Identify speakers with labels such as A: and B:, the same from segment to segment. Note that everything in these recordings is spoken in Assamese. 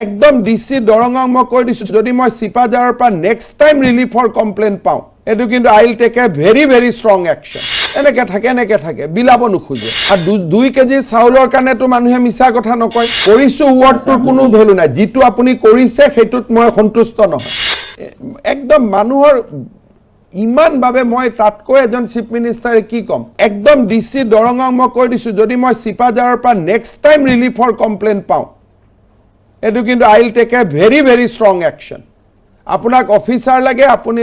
A: একদম ডিসি দৰঙক মই কৈ দিছো যদি মই সিপাজাৰৰ পৰা নেক্সট টাইম ৰিলিফৰ কমপ্লেইন পাওঁ এটো কিন্তু I will take a very strong action এনেকে থাকে বিলাব নোখোজে আৰু 2 কেজি চাউলৰ কাৰণে তো মানুহে মিছা কথা নকয় কৰিছো ওয়াৰ্ডটোৰ কোনো ভ্যালু নাই যেটো আপুনি কৰিছে হেতুত মই সন্তুষ্ট নহয় একদম মানুহৰ ইমান ভাবে মই তাতকৈ এজন চিফ মিনিষ্টাৰে কি কম একদম ডিসি দৰঙক মই কৈ দিছো যদি মই সিপাজাৰৰ পৰা নেক্সট টাইম ৰিলিফৰ কমপ্লেইন পাওঁ এটো কিন্তু I will take a very strong action আপোনাক অফিচাৰ লাগে আপুনি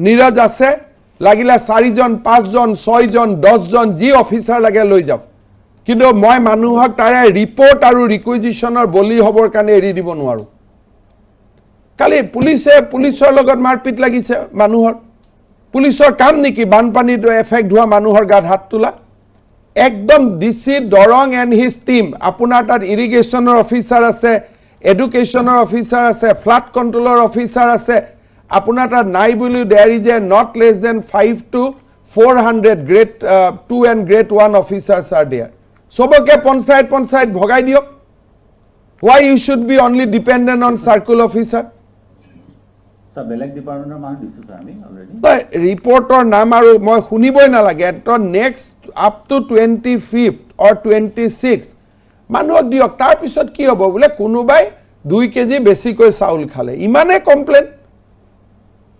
A: নীৰজ আছে লাগিলে 4 জন 5 জন 6 জন 10 জন যি অফিচাৰ লাগে লৈ যাওক কিন্তু মই মানুহক তাৰে ৰিপৰ্ট আৰু ৰিকুইজিশনৰ বলি হবৰ কাৰণে এৰি দিব নোৱাৰো কালি পুলিচৰ লগত মাৰপিট লাগিছে মানুহৰ পুলিচৰ কাম নেকি বানপানীটো এফেক্ট হোৱা মানুহৰ গাত হাত তোলা একদম DC Darrang and his team আপোনাৰ তাত ইৰিগেশনৰ অফিচাৰ আছে এডুকেশনৰ অফিচাৰ আছে ফ্লাড কন্ট্ৰোলৰ অফিচাৰ আছে আপোনাৰ তাত নাই বুলি there is a not less than 5 to 400 grade 2 and grade 1 officers are there সবকে পঞ্চায়ত ভগাই দিয়ক why you should be only dependent on circle officer
B: বেলেগ ডিপাৰ্টমেণ্টৰ মানুহ দিছো স্যাৰ আমি অলৰেডি
A: ৰিপৰ্টৰ নাম আৰু মই শুনিবই নালাগে তো next up to 25th or 26th মানুহক দিয়ক তাৰ পিছত কি হ'ব বলে কোনোবাই 2 কেজি বেছিকৈ চাউল খালে ইমানে complain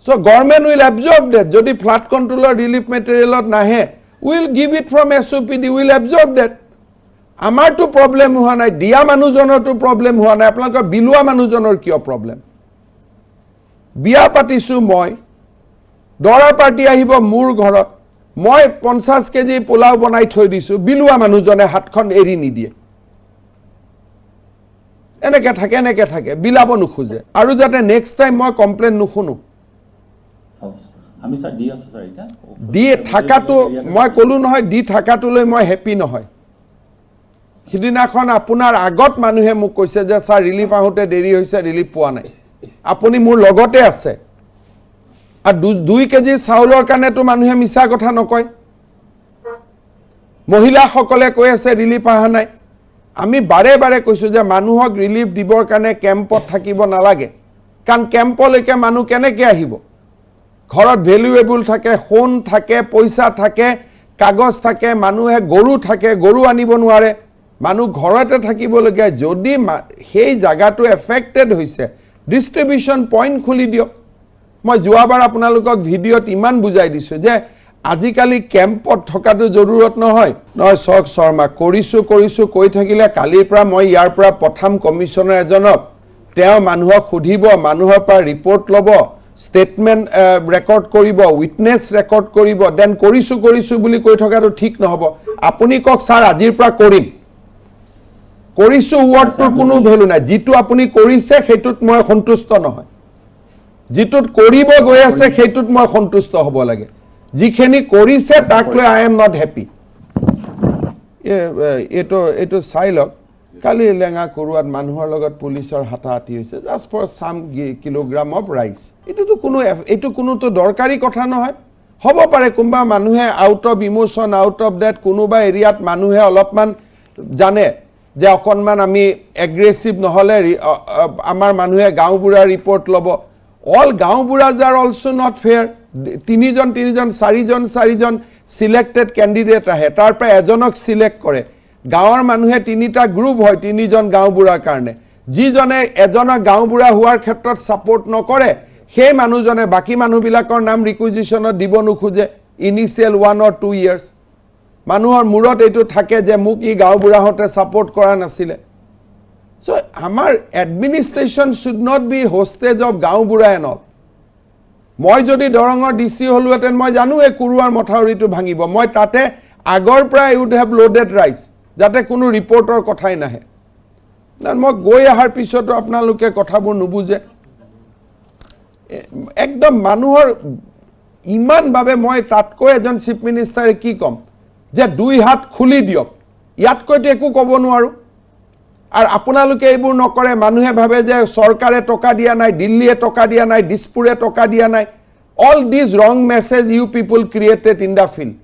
A: so government will absorb that jodi flood controller relief material nahe we will give it from SOPD we will absorb that amar to problem hua nai dia manujonor to problem hua nai apnalokor bilua manujonor kiyo problem biya patisu moi dora party ahibo mur ghorot moi 50 kg pulao banai thoi disu bilua manujone hatkhon eri ni die eneke thake bilabo nukhuje aru jate next time moi complain nukhunu
B: আমি স্যার ডি আছো স্যার এটা
A: ডি থাকাটো মই কলু নহয় ডি থাকাটোলৈ মই হ্যাপি নহয় হিদিনাখন আপোনাৰ আগত মানুহে মোক কৈছে যে স্যাৰ ৰিলিফ আহোতে দেৰি হৈছে ৰিলিফ পোৱা নাই আপুনি মোৰ লগতে আছে আৰু 2 কেজি চাউলৰ কাৰণে তো মানুহে মিছা কথা নকয় মহিলাসকলে কৈ আছে ৰিলিফ আহা নাই আমি বাৰে কৈছো যে মানুহক ৰিলিফ দিবৰ কাৰণে কেম্পত থাকিব নালাগে কাৰণ কেম্পলৈকে মানুহ কেনেকৈ আহিব ঘৰত ভ্যালুএবল থাকে হোন থাকে পইচা থাকে কাগজ থাকে মানুহে গৰু আনিব নোৱাৰে মানুহ ঘৰতে থাকিব লাগে যদি সেই জায়গাটো এফেক্টেড হৈছে ডিস্ট্ৰিবিউশন পইণ্ট খুলি দিয়ক মই যোৱাবাৰ আপোনালোকক ভিডিঅ'ত ইমান বুজাই দিছো যে আজিকালি কেম্পত থকাটো জৰুৰত নহয় চক শৰ্মা কৰিছো কৈ থাকিলে কালিৰ পৰা মই ইয়াৰ পৰা প্ৰথম কমিশনাৰ এজনক তেওঁ মানুহক খুধিব মানুহৰ পৰা ৰিপৰ্ট ল'ব statement record koribo witness record koribo then korisu buli koi thakaru thik nohobo apuni kok sir ajir pra korim korisu word tur kono value na jitu apuni korise hetut moi santusto nohoy jitut koribo goi ase hetut moi santusto hobo lage jikheni korise tak loi I am not happy eto sailok কালি লেঙা কৰোৱাত মানুহৰ লগত পুলিচৰ হাতাহাতি হৈছে just for some kilogram of rice এটো কোনো তো দৰকাৰী কথা নহয় হ'ব পাৰে কোনবা মানুহে out of emotion out of that কোনোবা এৰিয়াত মানুহে অলপমান জানে যে অকনমান আমি এগ্ৰেছিভ নহলে আমাৰ মানুহে গাঁওবুঢ়া ৰিপৰ্ট ল'ব অল গাঁওবুঢ়াজ আৰ অলসো নট ফেয়াৰ 3 জন 4 জন সিলেক্টেড ক্যান্ডিডেট আহে তাৰ পৰা এজনক সিলেক্ট কৰে গাঁৱৰ মানুহে 3টা গ্ৰুপ হয় 3 জন গাঁওবুঢ়াৰ কাৰণে যিজনে এজনা গাঁওবুঢ়া হোৱাৰ ক্ষেত্ৰত সাপোৰ্ট নকৰে সেই মানুহজনে বাকি মানুহবিলাকৰ নাম ৰিকুইজিশনত দিব নোখোজে ইনিশিয়াল 1 or 2 years মানুহৰ মূৰত এটো থাকে যে মোক ই গাঁওবুঢ়াহতে সাপোৰ্ট কৰা নাছিলে সো আমাৰ administration should not be hostage of গাঁওবুঢ়া এন অল মই যদি দৰঙৰ ডিসি হলুৱেতেন মই জানো এই কুৰুৱাৰ মথাউৰিটো ভাঙিব মই তাতে আগৰ পৰা উড হেভ লোডেড ৰাইস যাতে কোনো ৰিপৰ্টৰ কথাই নাহে না মই গৈ আহাৰ পিছতো আপোনালোকে কথাবোৰ নুবুজে একদম মানুহৰ ইমান ভাবে মই তাতকৈ এজন চিফ মিনিষ্টাৰে কি কম যে 2 হাত খুলি দিয়ক ইয়াতকৈ একো ক'ব নোৱাৰো আৰু আপোনালোকে এইবোৰ নকৰে মানুহে ভাবে যে চৰকাৰে টকা দিয়া নাই দিল্লীয়ে টকা দিয়া নাই দিছপুৰে টকা দিয়া নাই all these wrong message you people created in the field